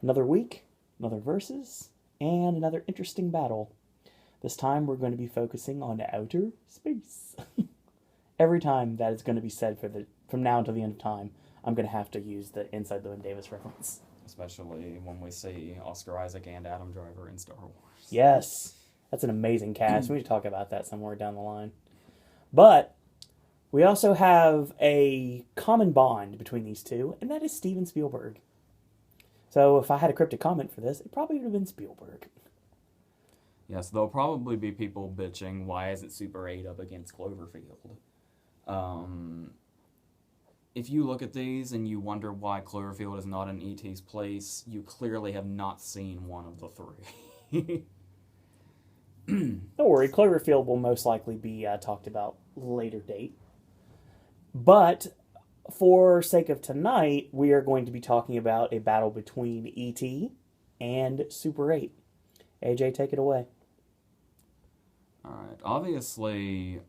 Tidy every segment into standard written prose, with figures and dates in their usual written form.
Another week, another versus, and another interesting battle. This time we're going to be focusing on outer space. Every time that is going to be said from now until the end of time, I'm going to have to use the Inside Llewyn Davis reference. Especially when we see Oscar Isaac and Adam Driver in Star Wars. Yes, that's an amazing cast. We need to talk about that somewhere down the line. But we also have a common bond between these two, and that is Steven Spielberg. So if I had a cryptic comment for this, it probably would have been Spielberg. Yes, there'll probably be people bitching, why isn't Super 8 up against Cloverfield? If you look at these and you wonder why Cloverfield is not in E.T.'s place, you clearly have not seen one of the three. Don't worry, Cloverfield will most likely be talked about later date. But for sake of tonight, we are going to be talking about a battle between E.T. and Super 8. AJ, take it away. Alright, obviously,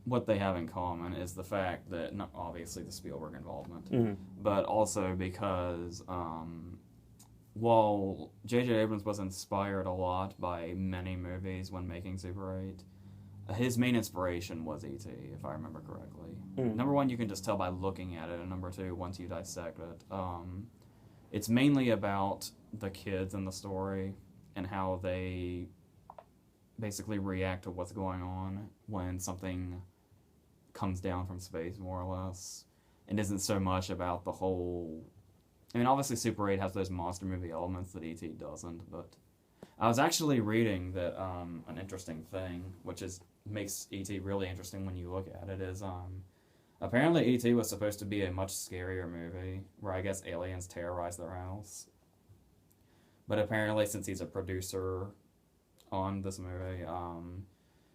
what they have in common is the fact that, not obviously the Spielberg involvement, but also because while J.J. Abrams was inspired a lot by many movies when making Super 8, his main inspiration was E.T., if I remember correctly. Number one, you can just tell by looking at it, and number two, once you dissect it, it's mainly about the kids in the story and how they basically react to what's going on when something comes down from space, more or less. It isn't so much about the whole... I mean, obviously Super 8 has those monster movie elements that E.T. doesn't, but I was actually reading that an interesting thing, which makes E.T. really interesting when you look at it, is apparently E.T. was supposed to be a much scarier movie, where I guess aliens terrorize their house. But apparently, since he's a producer on this movie,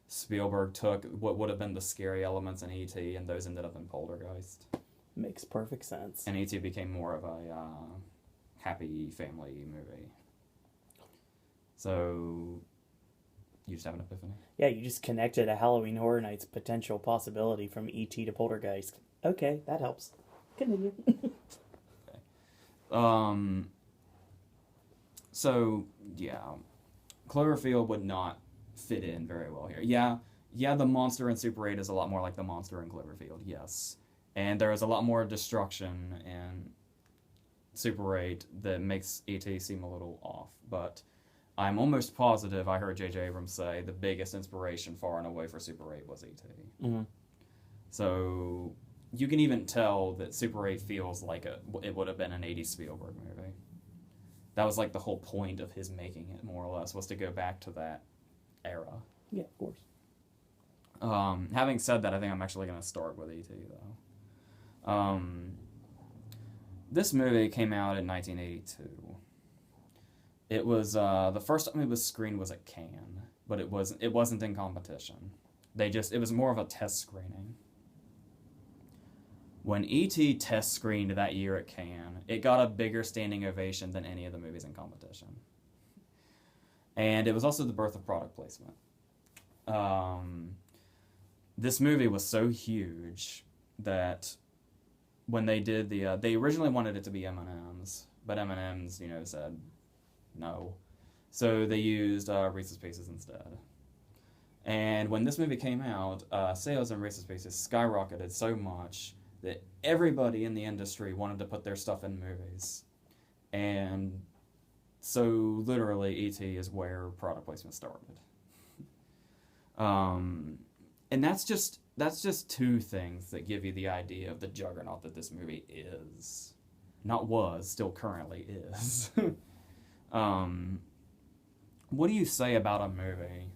Spielberg took what would have been the scary elements in E.T. and those ended up in Poltergeist. Makes perfect sense. And E.T. became more of a happy family movie. So, you just have an epiphany? Yeah, you just connected a Halloween Horror Nights potential possibility from E.T. to Poltergeist. Okay, that helps. Continue. Okay. So, yeah. Cloverfield would not fit in very well here. Yeah, the monster in Super 8 is a lot more like the monster in Cloverfield, yes. And there is a lot more destruction in Super 8 that makes E.T. seem a little off. But I'm almost positive I heard J.J. Abrams say the biggest inspiration far and away for Super 8 was E.T. Mm-hmm. So you can even tell that Super 8 feels like it would have been an 80s Spielberg movie. That was like the whole point of his making it, more or less, was to go back to that era. Yeah, of course. Having said that, I think I'm actually going to start with E.T., though. This movie came out in 1982. It was, the first time it was screened was at Cannes, but it wasn't in competition. It was more of a test screening. When E.T. test screened that year at Cannes, it got a bigger standing ovation than any of the movies in competition. And it was also the birth of product placement. This movie was so huge that when they did they originally wanted it to be M&M's, but M&M's, said no. So they used Reese's Pieces instead. And when this movie came out, sales in Reese's Pieces skyrocketed so much that everybody in the industry wanted to put their stuff in movies. And so literally E.T. is where product placement started. And that's just two things that give you the idea of the juggernaut that this movie is. Not was, still currently is. What do you say about a movie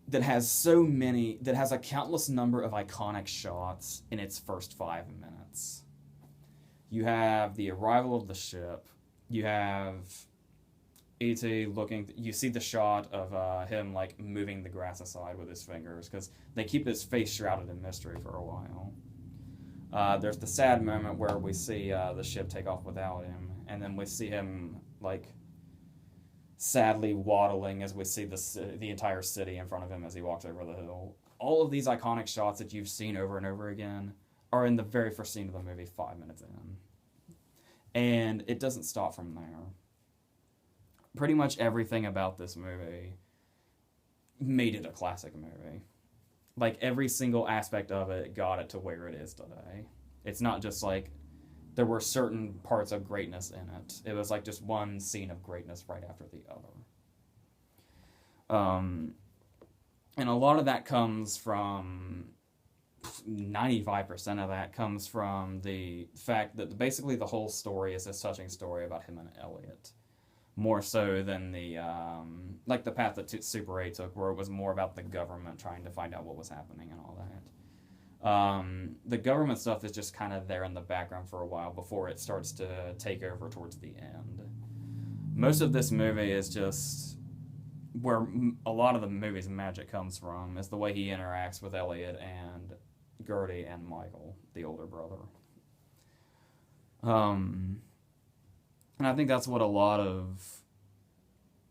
that has a countless number of iconic shots in its first 5 minutes? You have the arrival of the ship. You have E.T. you see the shot of him, moving the grass aside with his fingers, because they keep his face shrouded in mystery for a while. There's the sad moment where we see the ship take off without him, and then we see him, sadly waddling as we see the entire city in front of him as he walks over the hill. All of these iconic shots that you've seen over and over again are in the very first scene of the movie 5 minutes in. And it doesn't stop from there. Pretty much everything about this movie made it a classic movie. Like, every single aspect of it got it to where it is today. It's not just like there were certain parts of greatness in it. It was like just one scene of greatness right after the other. And a lot of that comes from 95% of that comes from the fact that basically the whole story is this touching story about him and Elliot. More so than the like the path that Super 8 took, where it was more about the government trying to find out what was happening and all that. The government stuff is just kind of there in the background for a while before it starts to take over towards the end. Most of this movie is just where a lot of the movie's magic comes from, is the way he interacts with Elliot and Gertie and Michael, the older brother. And I think that's what a lot of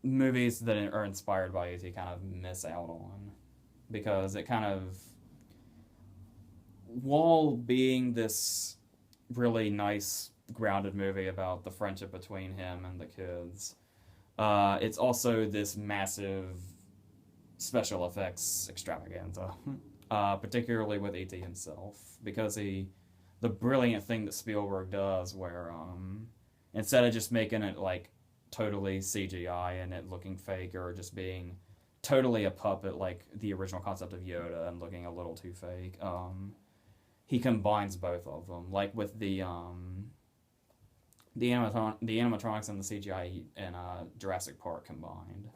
movies that are inspired by E.T. kind of miss out on. Because it kind of, while being this really nice, grounded movie about the friendship between him and the kids, it's also this massive special effects extravaganza. Particularly with E.T. himself. Because the brilliant thing that Spielberg does where... instead of just making it, like, totally CGI and it looking fake or just being totally a puppet like the original concept of Yoda and looking a little too fake, he combines both of them. Like, with the animatronics and the CGI in Jurassic Park combined,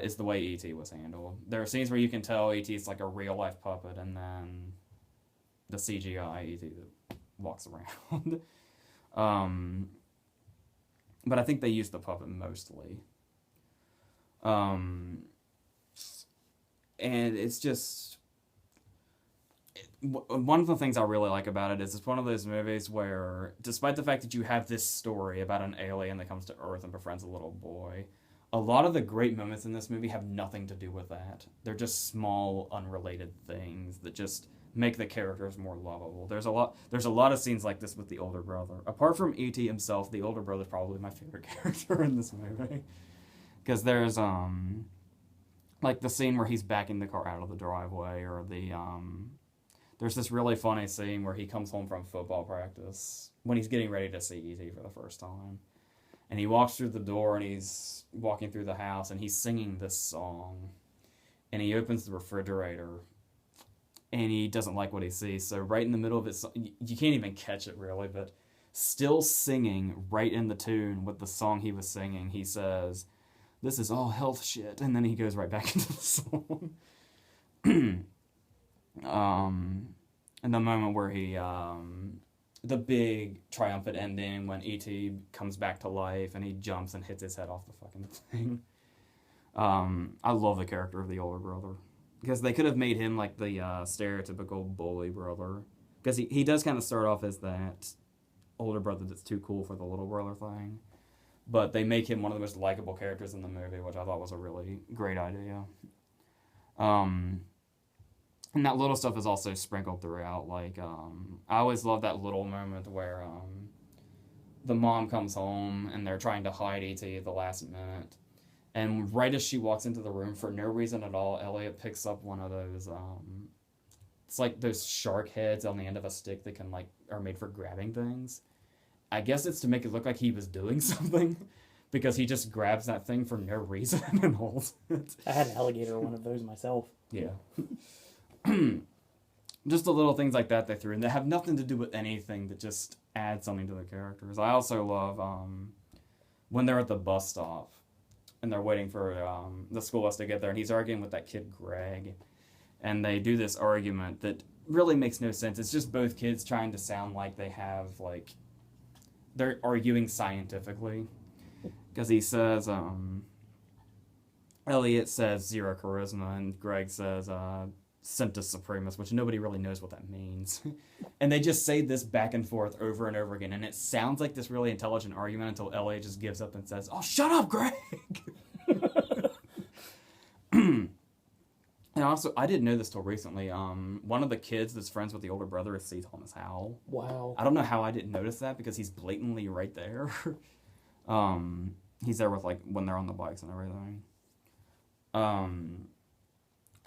is the way E.T. was handled. There are scenes where you can tell E.T.'s like a real-life puppet, and then the CGI E.T. that walks around. But I think they use the puppet mostly. And it's just... one of the things I really like about it is it's one of those movies where, despite the fact that you have this story about an alien that comes to Earth and befriends a little boy, a lot of the great moments in this movie have nothing to do with that. They're just small, unrelated things that just make the characters more lovable. There's a lot of scenes like this with the older brother. Apart from E.T. himself, the older brother is probably my favorite character in this movie. Because there's, like the scene where he's backing the car out of the driveway, or there's this really funny scene where he comes home from football practice when he's getting ready to see E.T. for the first time. And he walks through the door and he's walking through the house and he's singing this song. And he opens the refrigerator and he doesn't like what he sees. So right in the middle of it, you can't even catch it really, but still singing right in the tune with the song he was singing, he says, "This is all health shit," and then he goes right back into the song. And the moment where he, the big triumphant ending when E.T. comes back to life and he jumps and hits his head off the fucking thing. I love the character of the older brother. Because they could have made him like the stereotypical bully brother. Because he does kind of start off as that older brother that's too cool for the little brother thing. But they make him one of the most likable characters in the movie, which I thought was a really great idea. And that little stuff is also sprinkled throughout. Like, I always love that little moment where the mom comes home and they're trying to hide E.T. at the last minute. And right as she walks into the room, for no reason at all, Elliot picks up one of those, it's like those shark heads on the end of a stick that can, like, are made for grabbing things. I guess it's to make it look like he was doing something, because he just grabs that thing for no reason and holds it. I had an alligator one of those myself. Yeah. Just the little things like that they threw in. They have nothing to do with anything, that just add something to the characters. I also love when they're at the bus stop and they're waiting for the school bus to get there, and he's arguing with that kid Greg, and they do this argument that really makes no sense. It's just both kids trying to sound like they have, like, they're arguing scientifically. Because he says, Elliot says zero charisma, and Greg says Centus Supremus, which nobody really knows what that means. And they just say this back and forth over and over again, and it sounds like this really intelligent argument until Elliot just gives up and says, "Oh, shut up, Greg!" And also, I didn't know this till recently. One of the kids that's friends with the older brother is C. Thomas Howell. Wow. I don't know how I didn't notice that because he's blatantly right there. He's there with like when they're on the bikes and everything.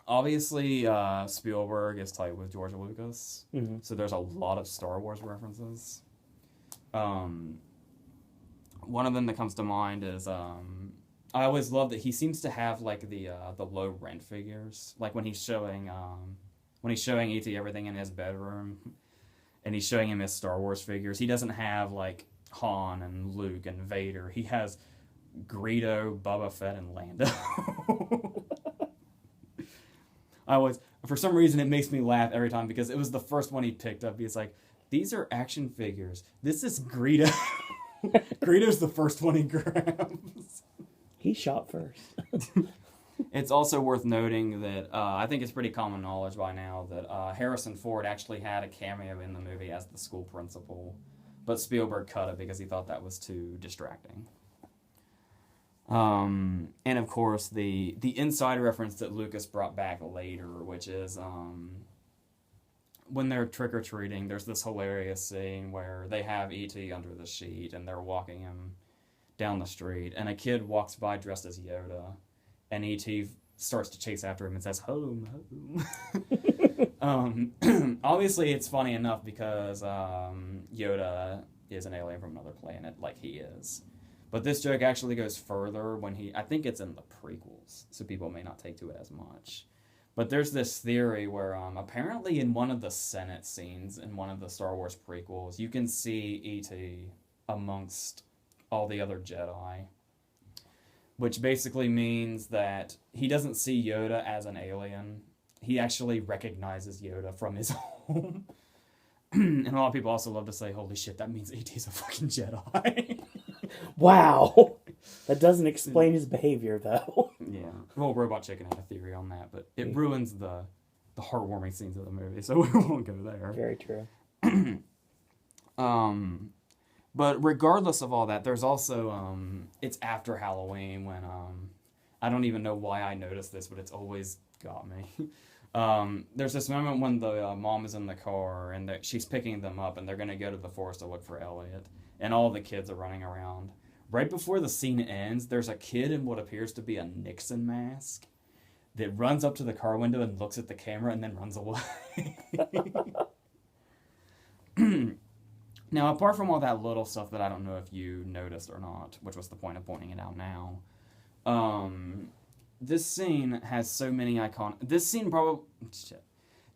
Obviously, Spielberg is tight with George Lucas, so there's a lot of Star Wars references. One of them that comes to mind is I always love that he seems to have like the low rent figures, like when he's showing E.T. everything in his bedroom, and he's showing him his Star Wars figures. He doesn't have like Han and Luke and Vader. He has Greedo, Boba Fett, and Lando. For some reason, it makes me laugh every time because it was the first one he picked up. He's like, these are action figures. This is Greedo. Greedo's the first one he grabs. He shot first. It's also worth noting that I think it's pretty common knowledge by now that Harrison Ford actually had a cameo in the movie as the school principal, but Spielberg cut it because he thought that was too distracting. And of course, the inside reference that Lucas brought back later, which is when they're trick-or-treating, there's this hilarious scene where they have E.T. under the sheet and they're walking him down the street, and a kid walks by dressed as Yoda, and E.T. starts to chase after him and says, home, home. Obviously, it's funny enough because Yoda is an alien from another planet, like he is. But this joke actually goes further when I think it's in the prequels, so people may not take to it as much. But there's this theory where apparently in one of the Senate scenes in one of the Star Wars prequels, you can see E.T. amongst all the other Jedi, which basically means that he doesn't see Yoda as an alien. He actually recognizes Yoda from his home. And a lot of people also love to say, holy shit, that means E.T.'s a fucking Jedi. Wow. That doesn't explain his behavior, though. Yeah. Well, Robot Chicken had a theory on that, but it ruins the heartwarming scenes of the movie, so we won't go there. Very true. But regardless of all that, there's also, it's after Halloween when, I don't even know why I noticed this, but it's always got me. There's this moment when the mom is in the car and she's picking them up and they're going to go to the forest to look for Elliot, and all the kids are running around. Right before the scene ends, there's a kid in what appears to be a Nixon mask that runs up to the car window and looks at the camera and then runs away. Now, apart from all that little stuff that I don't know if you noticed or not, which was the point of pointing it out now, this scene has so many iconic...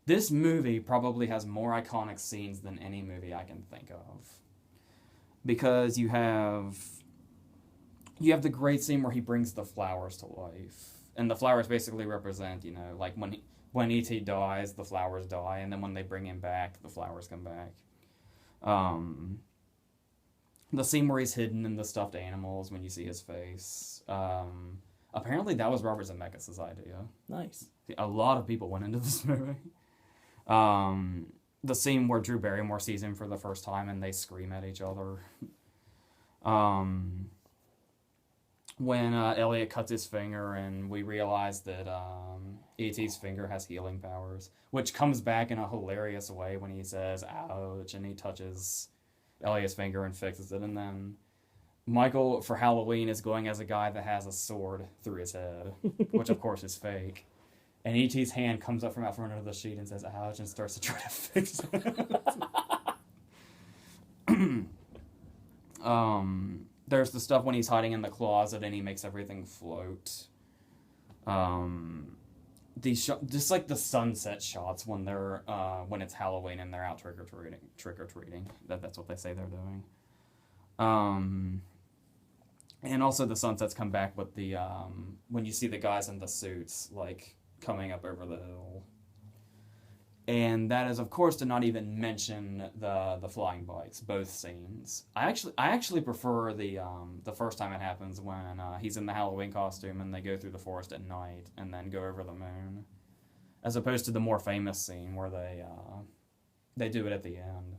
This movie probably has more iconic scenes than any movie I can think of. Because you have the great scene where he brings the flowers to life. And the flowers basically represent, like when E.T. dies, the flowers die, and then when they bring him back, the flowers come back. The scene where he's hidden in the stuffed animals when you see his face. Apparently that was Robert Zemeckis' idea. Nice. A lot of people went into this movie. The scene where Drew Barrymore sees him for the first time and they scream at each other. When Elliot cuts his finger and we realize that E.T.'s finger has healing powers, which comes back in a hilarious way when he says, ouch, and he touches Elliot's finger and fixes it. And then Michael, for Halloween, is going as a guy that has a sword through his head, which of course is fake. And E.T.'s hand comes up from out front of the sheet and says, ouch, and starts to try to fix it. There's the stuff when he's hiding in the closet and he makes everything float. Just like the sunset shots when they're when it's Halloween and they're out trick or treating. That's what they say they're doing. And also the sunsets come back with the when you see the guys in the suits like coming up over the hill. And that is, of course, to not even mention the flying bikes, both scenes. I actually prefer the first time it happens when he's in the Halloween costume and they go through the forest at night and then go over the moon, as opposed to the more famous scene where they do it at the end.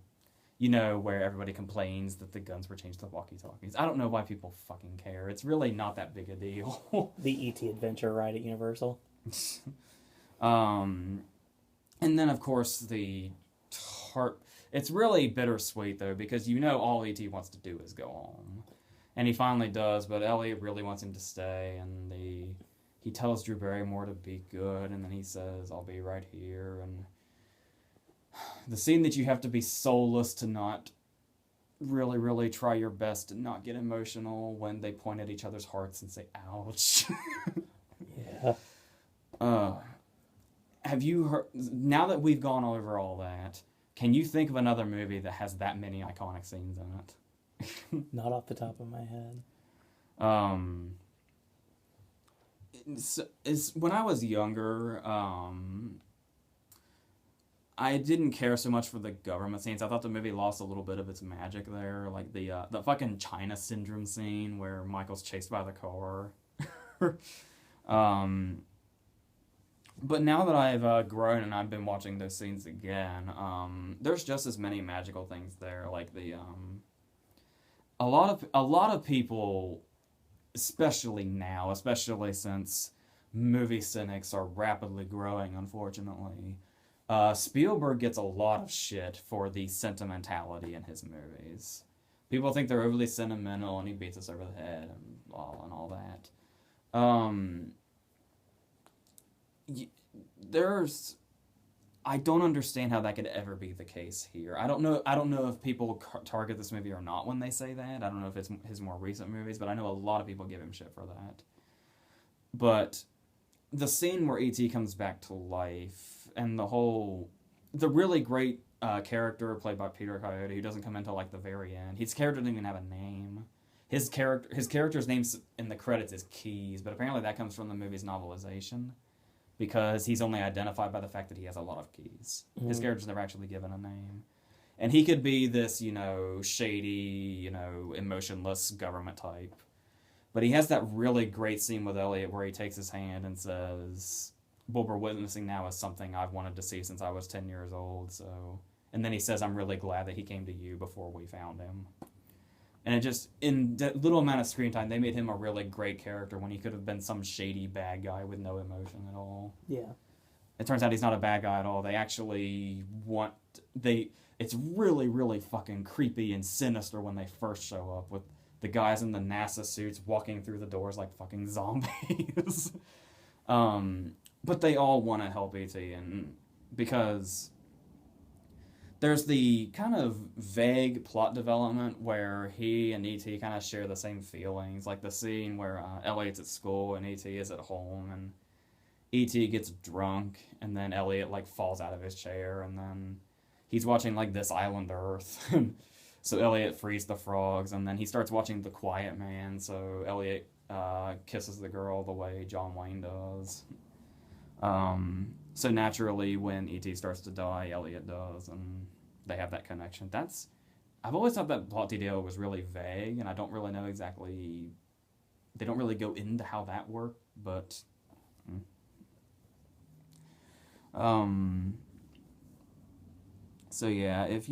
Where everybody complains that the guns were changed to walkie-talkies. I don't know why people fucking care. It's really not that big a deal. The E.T. adventure ride at Universal. And then, of course, the heart. It's really bittersweet, though, because you know all E.T. wants to do is go home. And he finally does, but Elliot really wants him to stay, and he tells Drew Barrymore to be good, and then he says, I'll be right here, and the scene that you have to be soulless to not really, really try your best to not get emotional when they point at each other's hearts and say, ouch. Yeah. Have you heard, now that we've gone over all that, can you think of another movie that has that many iconic scenes in it? Not off the top of my head. When I was younger, I didn't care so much for the government scenes. I thought the movie lost a little bit of its magic there, like the fucking China syndrome scene where Michael's chased by the car. But now that I've grown and I've been watching those scenes again, there's just as many magical things there. Like a lot of people, especially now, especially since movie cynics are rapidly growing, unfortunately. Spielberg gets a lot of shit for the sentimentality in his movies. People think they're overly sentimental and he beats us over the head and all that. I don't understand how that could ever be the case here. I don't know if people target this movie or not when they say that. I don't know if it's his more recent movies, but I know a lot of people give him shit for that. But the scene where E.T. comes back to life and the really great character played by Peter Coyote, who doesn't come until like the very end. His character doesn't even have a name. His character's name in the credits is Keys, but apparently that comes from the movie's novelization, because he's only identified by the fact that he has a lot of keys. Mm-hmm. His character's never actually given a name. And he could be this, shady, emotionless government type. But he has that really great scene with Elliot where he takes his hand and says, what we're witnessing now is something I've wanted to see since I was 10 years old. So, and then he says, I'm really glad that he came to you before we found him. And it just, in that little amount of screen time, they made him a really great character when he could have been some shady bad guy with no emotion at all. Yeah. It turns out he's not a bad guy at all. They actually it's really, really fucking creepy and sinister when they first show up with the guys in the NASA suits walking through the doors like fucking zombies. But they all want to help E.T. and because there's the kind of vague plot development where he and E.T. kind of share the same feelings. Like the scene where Elliot's at school and E.T. is at home, and E.T. gets drunk, and then Elliot, falls out of his chair, and then he's watching, This Island Earth. So Elliot frees the frogs, and then he starts watching The Quiet Man, so Elliot kisses the girl the way John Wayne does. So naturally, when E.T. starts to die, Elliot does, and they have that connection. I've always thought that plot detail was really vague, and I don't really know exactly. They don't really go into how that worked, but. So yeah, if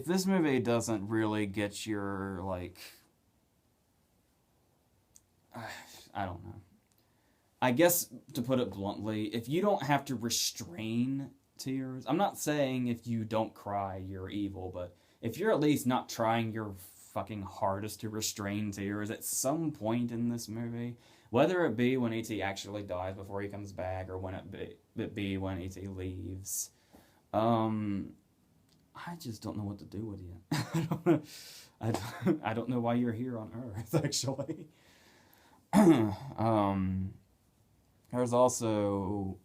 this movie doesn't really get your I don't know. I guess, to put it bluntly, if you don't have to restrain tears, I'm not saying if you don't cry, you're evil, but if you're at least not trying your fucking hardest to restrain tears at some point in this movie, whether it be when E.T. actually dies before he comes back, or when it be when E.T. leaves, I just don't know what to do with you. I don't know why you're here on Earth, actually. There's also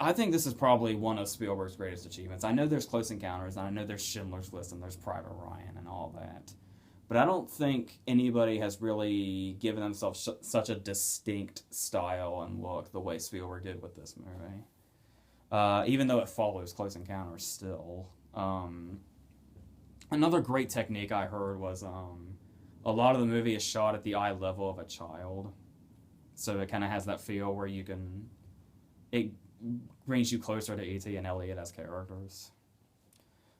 I think this is probably one of Spielberg's greatest achievements. I know there's Close Encounters, and I know there's Schindler's List, and there's Private Ryan, and all that. But I don't think anybody has really given themselves such a distinct style and look the way Spielberg did with this movie. Even though it follows Close Encounters still. Another great technique I heard was a lot of the movie is shot at the eye level of a child. So it kind of has that feel where it brings you closer to E.T. and Elliot as characters,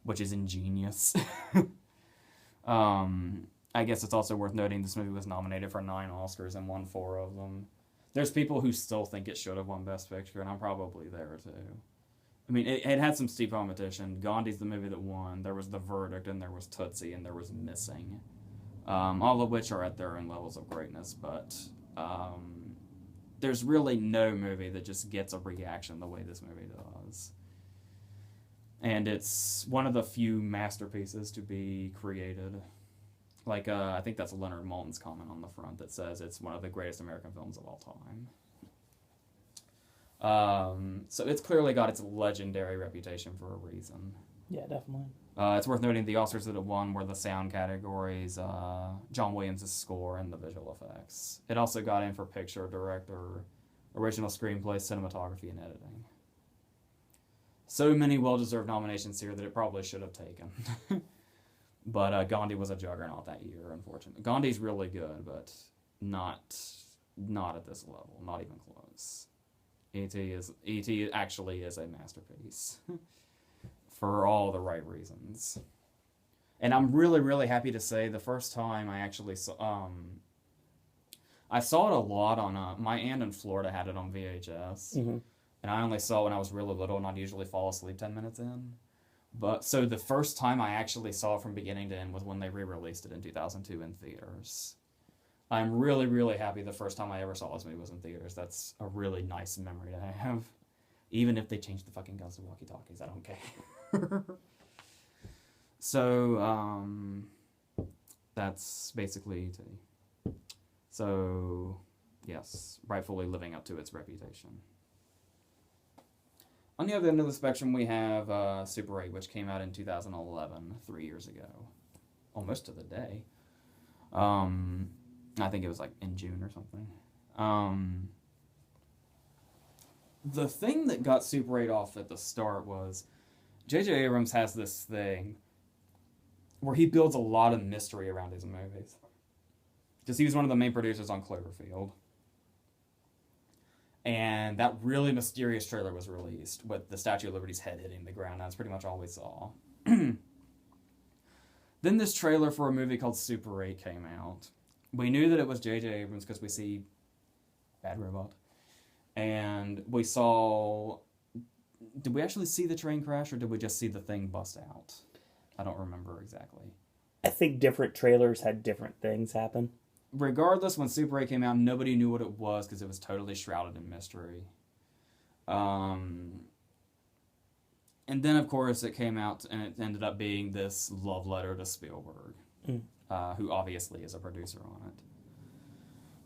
which is ingenious. I guess it's also worth noting this movie was nominated for 9 Oscars and won 4 of them. There's people who still think it should have won Best Picture, and I'm probably there too. I mean, it had some steep competition. Gandhi's the movie that won. There was The Verdict, and there was Tootsie, and there was Missing. All of which are at their own levels of greatness, but there's really no movie that just gets a reaction the way this movie does. And it's one of the few masterpieces to be created. Like, I think that's Leonard Maltin's comment on the front that says it's one of the greatest American films of all time. So it's clearly got its legendary reputation for a reason. Yeah, definitely. It's worth noting the Oscars that it won were the sound categories, John Williams' score, and the visual effects. It also got in for picture, director, original screenplay, cinematography, and editing. So many well-deserved nominations here that it probably should have taken. But Gandhi was a juggernaut that year, unfortunately. Gandhi's really good, but not at this level, not even close. E.T. actually is a masterpiece. For all the right reasons. And I'm really, really happy to say the first time I actually saw... I saw it a lot on... my aunt in Florida had it on VHS. Mm-hmm. And I only saw it when I was really little, and I'd usually fall asleep 10 minutes in. So the first time I actually saw it from beginning to end was when they re-released it in 2002 in theaters. I'm really, really happy the first time I ever saw this movie was in theaters. That's a really nice memory to have. Even if they changed the fucking guns to walkie-talkies, I don't care. So, that's basically E.T. So, yes, rightfully living up to its reputation. On the other end of the spectrum, we have Super 8, which came out in 2011, 3 years ago. Almost to the day. I think it was like in June or something. The thing that got Super 8 off at the start was J.J. Abrams has this thing where he builds a lot of mystery around his movies. Because he was one of the main producers on Cloverfield. And that really mysterious trailer was released with the Statue of Liberty's head hitting the ground. That's pretty much all we saw. Then this trailer for a movie called Super 8 came out. We knew that it was J.J. Abrams because we see Bad Robot. And we saw... Did we actually see the train crash, or did we just see the thing bust out? I don't remember exactly. I think different trailers had different things happen. Regardless, when Super 8 came out, nobody knew what it was because it was totally shrouded in mystery. And then, of course, it came out and it ended up being this love letter to Spielberg, who obviously is a producer on it.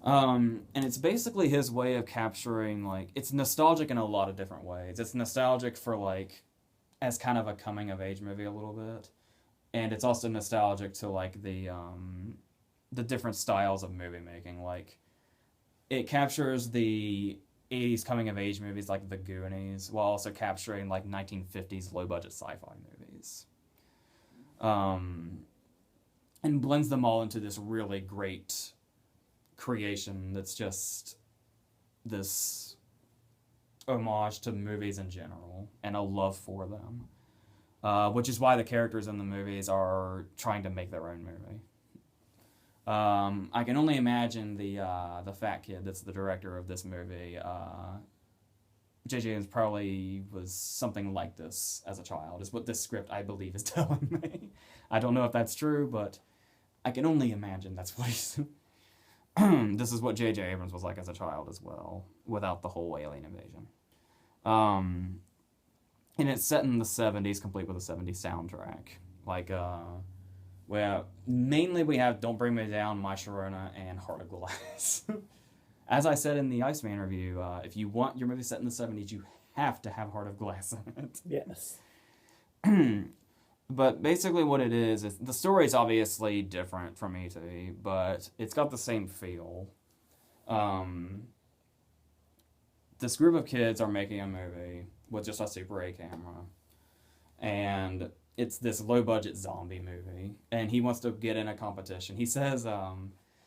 And it's basically his way of capturing, like, it's nostalgic in a lot of different ways. It's nostalgic for, like, as kind of a coming-of-age movie a little bit. And it's also nostalgic to, like, the different styles of movie making. Like, it captures the 80s coming-of-age movies like The Goonies, while also capturing, like, 1950s low-budget sci-fi movies. And blends them all into this really great creation that's just this homage to movies in general and a love for them, which is why the characters in the movies are trying to make their own movie. I can only imagine the fat kid that's the director of this movie. J.J. Abrams probably was something like this as a child, is what this script, I believe, is telling me. I don't know if that's true, but I can only imagine that's what he's... This is what J.J. Abrams was like as a child as well, without the whole alien invasion. And it's set in the 70s, complete with a 70s soundtrack. Like, well, mainly we have Don't Bring Me Down, My Sharona, and Heart of Glass. As I said in the Iceman review, if you want your movie set in the 70s, you have to have Heart of Glass in it. Yes. But basically what it is the story is obviously different from E.T., but it's got the same feel. This group of kids are making a movie with just a Super 8 camera. And it's this low-budget zombie movie. And he wants to get in a competition. He says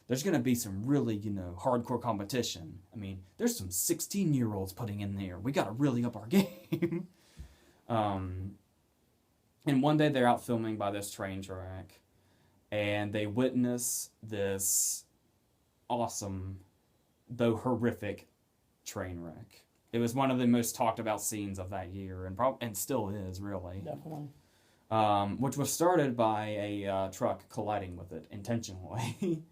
there's going to be some really, hardcore competition. I mean, there's some 16-year-olds putting in there. We got to really up our game. And one day they're out filming by this train track, and they witness this awesome, though horrific, train wreck. It was one of the most talked about scenes of that year, and still is, really. Definitely. Which was started by a truck colliding with it intentionally.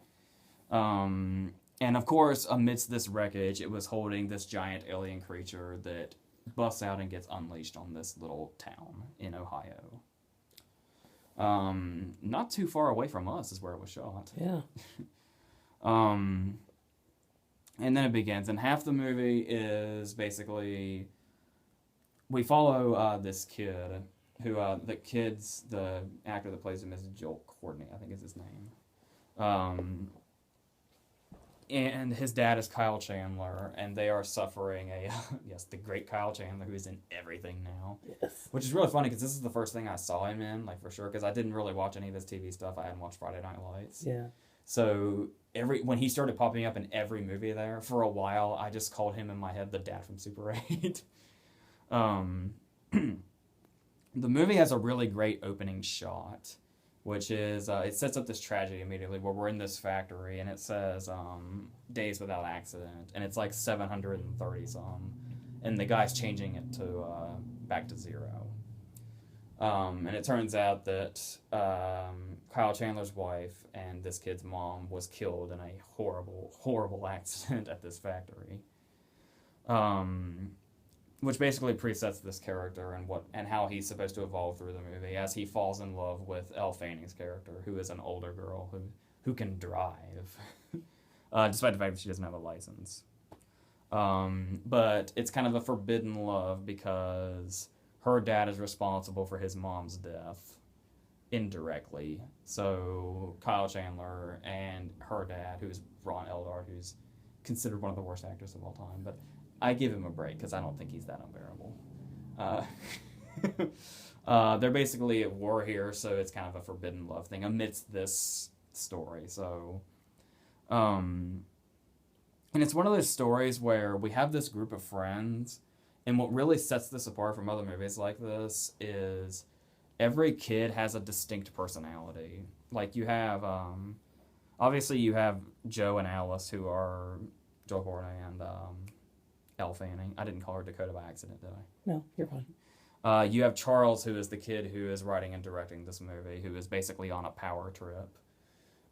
And of course, amidst this wreckage, it was holding this giant alien creature that busts out and gets unleashed on this little town in Ohio. Not too far away from us is where it was shot. Yeah. And then it begins, and half the movie is basically we follow this kid who the actor that plays him is Joel Courtney, I think is his name. And his dad is Kyle Chandler, and they are suffering the great Kyle Chandler, who is in everything now. Yes. Which is really funny, because this is the first thing I saw him in, like, for sure, because I didn't really watch any of his TV stuff. I hadn't watched Friday Night Lights. Yeah. So when he started popping up in every movie there, for a while, I just called him in my head the dad from Super 8. The movie has a really great opening shot, which is, it sets up this tragedy immediately where we're in this factory, and it says days without accident, and it's like 730 some, and the guy's changing it to back to 0. And it turns out that Kyle Chandler's wife and this kid's mom was killed in a horrible, horrible accident at this factory. Which basically presets this character and how he's supposed to evolve through the movie as he falls in love with Elle Fanning's character, who is an older girl who can drive, despite the fact that she doesn't have a license. But it's kind of a forbidden love because her dad is responsible for his mom's death indirectly. So Kyle Chandler and her dad, who's Ron Eldard, who's considered one of the worst actors of all time, but I give him a break because I don't think he's that unbearable. They're basically at war here, so it's kind of a forbidden love thing amidst this story. So, and it's one of those stories where we have this group of friends, and what really sets this apart from other movies like this is every kid has a distinct personality. Like you have, obviously you have Joe and Alice, who are Joe Courtney and Elle Fanning. I didn't call her Dakota by accident, did I? No, you're fine. You have Charles, who is the kid who is writing and directing this movie, who is basically on a power trip.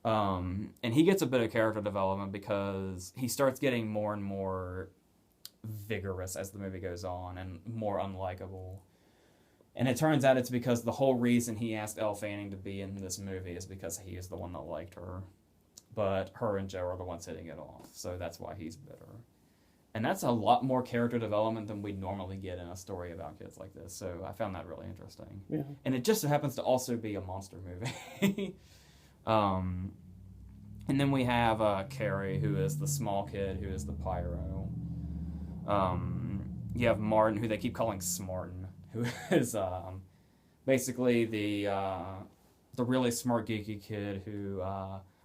And he gets a bit of character development because he starts getting more and more vigorous as the movie goes on and more unlikable. And it turns out it's because the whole reason he asked Elle Fanning to be in this movie is because he is the one that liked her. But her and Joe are the ones hitting it off, so that's why he's bitter. And that's a lot more character development than we normally get in a story about kids like this. So I found that really interesting. Yeah. And it just happens to also be a monster movie. And then we have Carrie, who is the small kid, who is the pyro. You have Martin, who they keep calling Smartin, who is basically the really smart, geeky kid who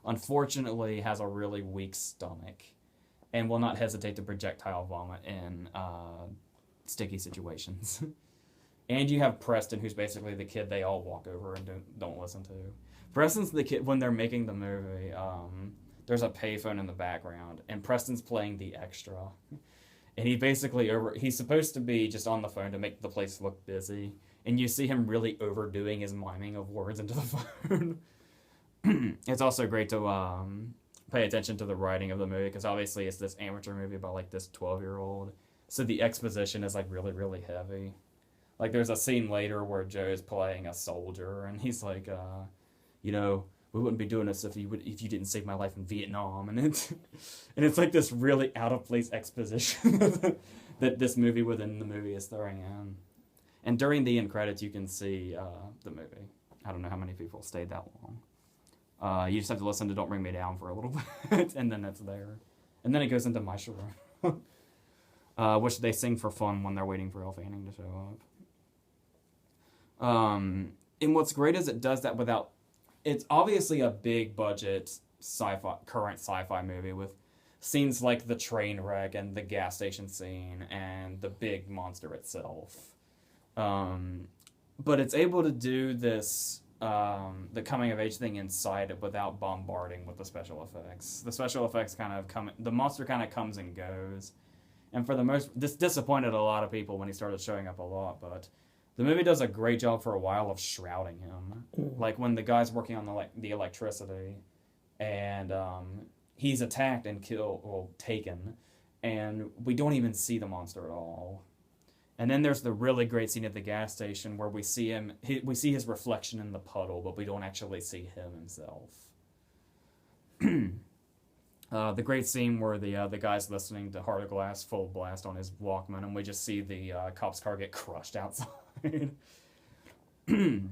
unfortunately has a really weak stomach and will not hesitate to projectile vomit in sticky situations. And you have Preston, who's basically the kid they all walk over and don't listen to. Preston's the kid, when they're making the movie, there's a payphone in the background, and Preston's playing the extra. And he's supposed to be just on the phone to make the place look busy, and you see him really overdoing his miming of words into the phone. It's also great to pay attention to the writing of the movie, because obviously it's this amateur movie about like this 12-year-old. So the exposition is like really, really heavy. Like there's a scene later where Joe's playing a soldier, and he's like, we wouldn't be doing this if you didn't save my life in Vietnam, and it's like this really out of place exposition that this movie within the movie is throwing in. And during the end credits, you can see the movie. I don't know how many people stayed that long. You just have to listen to "Don't Bring Me Down" for a little bit, and then it's there, and then it goes into "My Sharon," which they sing for fun when they're waiting for Elle Fanning to show up. And what's great is it does that without. It's obviously a big budget current sci-fi movie with scenes like the train wreck and the gas station scene and the big monster itself. But it's able to do this the coming of age thing inside it without bombarding with the special effects. The special effects kind of come, the monster kind of comes and goes, and for the most, this disappointed a lot of people when he started showing up a lot. But the movie does a great job for a while of shrouding him, like when the guy's working on the electricity, and he's attacked and taken, and we don't even see the monster at all. And then there's the really great scene at the gas station where we see we see his reflection in the puddle, but we don't actually see him himself. The great scene where the guy's listening to Heart of Glass full blast on his Walkman, and we just see the cop's car get crushed outside. And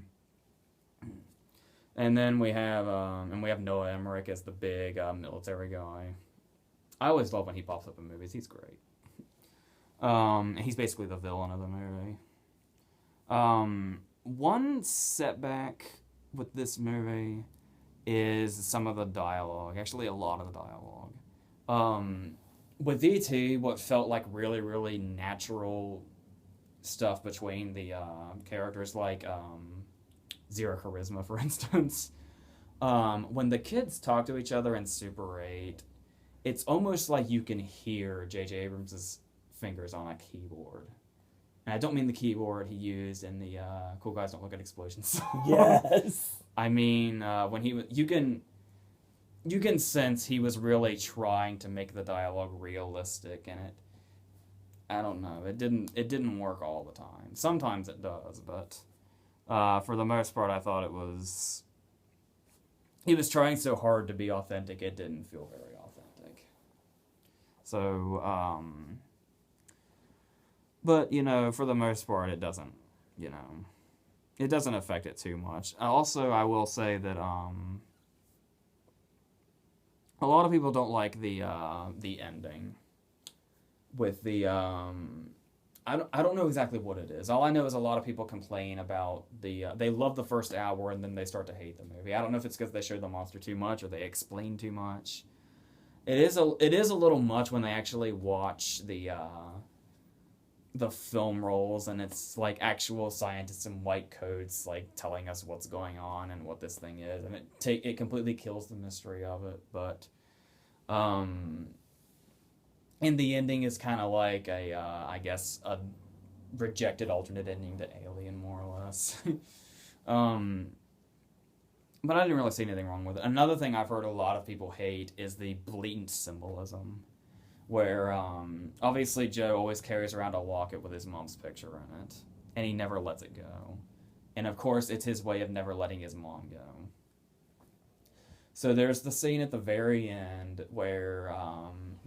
then we have Noah Emmerich as the big military guy. I always love when he pops up in movies. He's great. He's basically the villain of the movie. One setback with this movie is some of the dialogue. Actually, a lot of the dialogue. With E.T., what felt like really, really natural stuff between the characters, like Zero Charisma, for instance. When the kids talk to each other in Super 8, it's almost like you can hear J.J. Abrams' fingers on a keyboard. And I don't mean the keyboard he used in the Cool Guys Don't Look at Explosions song. Yes. I mean, when he was, you can sense he was really trying to make the dialogue realistic, and I don't know, it didn't work all the time. Sometimes it does, but for the most part, I thought he was trying so hard to be authentic, it didn't feel very authentic. So, but, for the most part, it doesn't affect it too much. Also, I will say that a lot of people don't like the ending with the I don't know exactly what it is. All I know is a lot of people complain about they love the first hour and then they start to hate the movie. I don't know if it's because they show the monster too much or they explain too much. It is a little much when they actually watch the film rolls, and it's like actual scientists in white coats like telling us what's going on and what this thing is, and it completely kills the mystery of it. But and the ending is kind of like I guess a rejected alternate ending to Alien, more or less. But I didn't really see anything wrong with it. Another thing I've heard a lot of people hate is the blatant symbolism, where obviously Joe always carries around a locket with his mom's picture in it, and he never lets it go. And of course, it's his way of never letting his mom go. So there's the scene at the very end where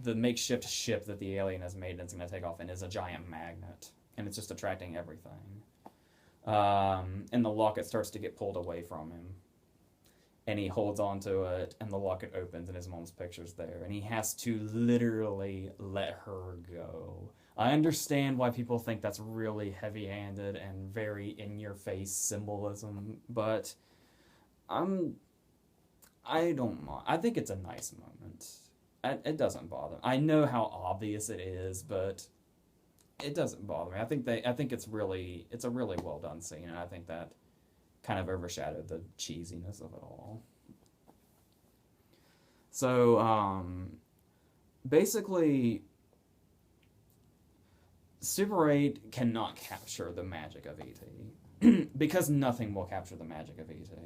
the makeshift ship that the alien has made and it's going to take off in is a giant magnet, and it's just attracting everything. And the locket starts to get pulled away from him. And he holds onto it, and the locket opens, and his mom's picture's there. And he has to literally let her go. I understand why people think that's really heavy-handed and very in-your-face symbolism, but I don't mind. I think it's a nice moment. It doesn't bother me. I know how obvious it is, but it doesn't bother me. I think it's a really well done scene, and I think that kind of overshadowed the cheesiness of it all. So, basically, Super 8 cannot capture the magic of E.T. because nothing will capture the magic of E.T.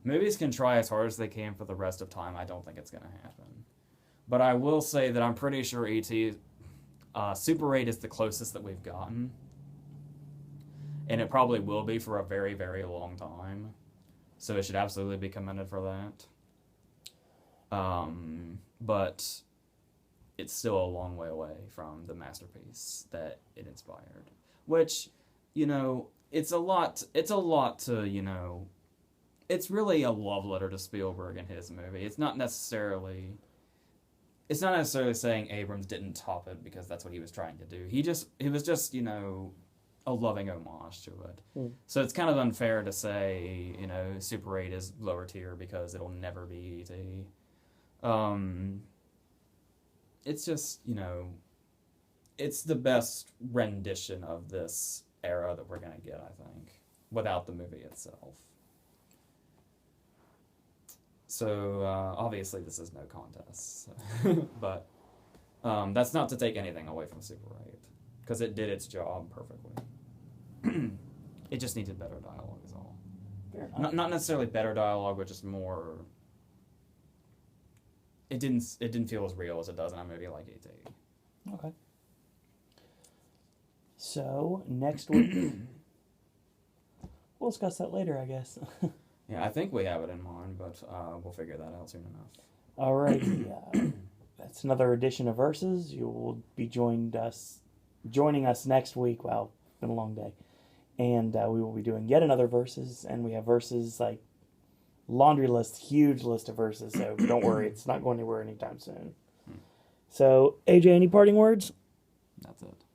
Movies can try as hard as they can for the rest of time. I don't think it's going to happen. But I will say that I'm pretty sure E.T. Super 8 is the closest that we've gotten. And it probably will be for a very, very long time. So it should absolutely be commended for that. But it's still a long way away from the masterpiece that it inspired. Which, it's a lot to, it's really a love letter to Spielberg and his movie. It's not necessarily saying Abrams didn't top it because that's what he was trying to do. He was just, a loving homage to it. So it's kind of unfair to say, Super 8 is lower tier because it'll never be E.T. It's just, it's the best rendition of this era that we're going to get, I think, without the movie itself. So, obviously this is no contest. But that's not to take anything away from Super 8. Because it did its job perfectly. It just needed better dialogue is all. Not necessarily better dialogue, but just more... It didn't feel as real as it does in a movie like E.T. Okay. So, next week... we'll discuss that later, I guess. Yeah, I think we have it in mind, but we'll figure that out soon enough. Alrighty. That's another edition of Versus. You will be joining us next week. Wow, it's been a long day. And we will be doing yet another Versus, and we have Versus, like, laundry list, huge list of Versus, so don't worry, it's not going anywhere anytime soon. So, AJ, any parting words? That's it.